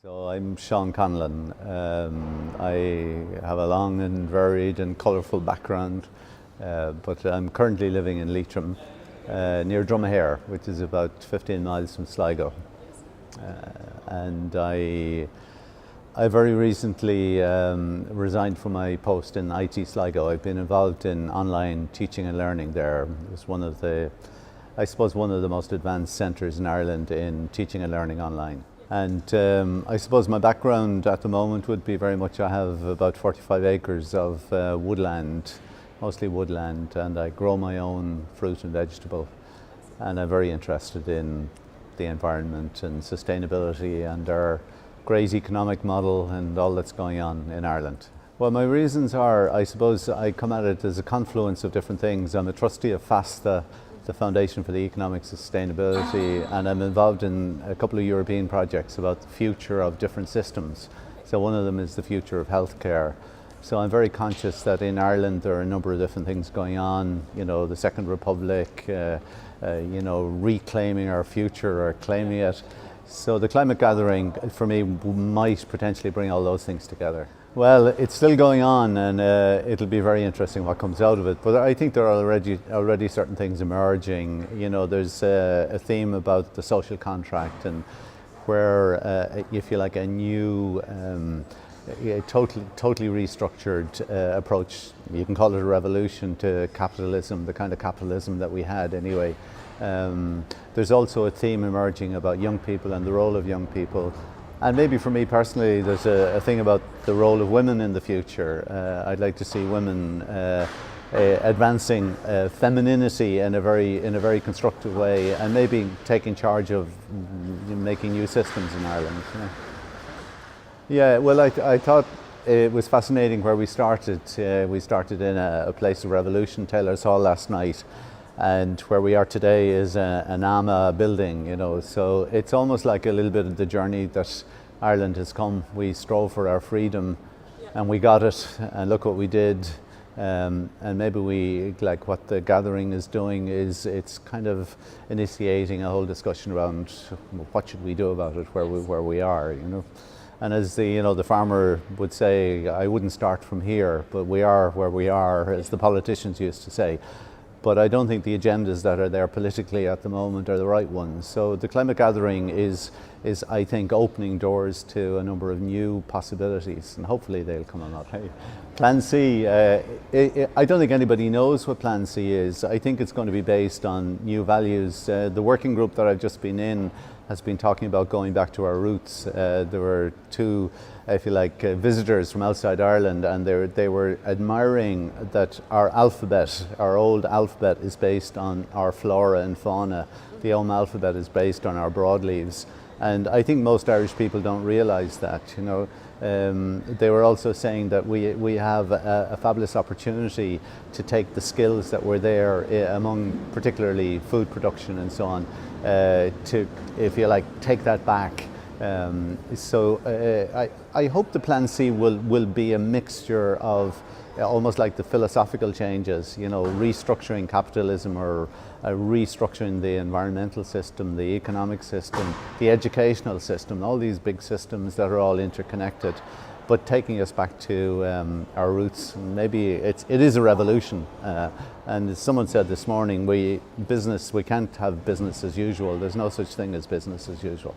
So I'm Sean Conlon. I have a long and varied and colourful background, but I'm currently living in Leitrim, near Dromahare, which is about 15 miles from Sligo. And I very recently resigned from my post in IT Sligo. I've been involved in online teaching and learning there. It's one of the most advanced centres in Ireland in teaching and learning online. And I suppose my background at the moment would be very much, I have about 45 acres of woodland, mostly woodland, and I grow my own fruit and vegetable. And I'm very interested in the environment and sustainability and our great economic model and all that's going on in Ireland. Well, my reasons are, I suppose I come at it as a confluence of different things. I'm a trustee of FASTA, the Foundation for the Economic Sustainability, and I'm involved in a couple of European projects about the future of different systems. So one of them is the future of healthcare. So I'm very conscious that in Ireland there are a number of different things going on, the Second Republic, reclaiming our future or claiming it. So the Climate Gathering for me might potentially bring all those things together. Well, it's still going on, and it'll be very interesting what comes out of it. But I think there are already certain things emerging. There's a theme about the social contract, and where, if you like, a new, totally restructured approach. You can call it a revolution to capitalism, the kind of capitalism that we had anyway. There's also a theme emerging about young people and the role of young people. And maybe for me personally, there's a thing about the role of women in the future. I'd like to see women advancing femininity in a very constructive way, and maybe taking charge of making new systems in Ireland. Yeah, well, I thought it was fascinating where we started. We started in a place of revolution, Taylor's Hall, last night. And where we are today is an AMA building, so it's almost like a little bit of the journey that Ireland has come. We strove for our freedom and we got it, and look what we did. And maybe what the gathering is doing is it's kind of initiating a whole discussion around what should we do about it where we are, And as the farmer would say, I wouldn't start from here, but we are where we are, as the politicians used to say. But I don't think the agendas that are there politically at the moment are the right ones. So the Climate Gathering is I think, opening doors to a number of new possibilities, and hopefully they'll come about. Plan C, I don't think anybody knows what Plan C is. I think it's going to be based on new values. The working group that I've just been in has been talking about going back to our roots. There were two, if you like, visitors from outside Ireland, and they were admiring that our alphabet, our old alphabet, is based on our flora and fauna. The Om alphabet is based on our broadleaves. And I think most Irish people don't realise that, They were also saying that we have a fabulous opportunity to take the skills that were there among particularly food production and so on, to, if you like, take that back. I hope the Plan C will be a mixture of almost like the philosophical changes, restructuring capitalism or restructuring the environmental system, the economic system, the educational system, all these big systems that are all interconnected, but taking us back to our roots. Maybe it is a revolution. And as someone said this morning, we can't have business as usual. There's no such thing as business as usual.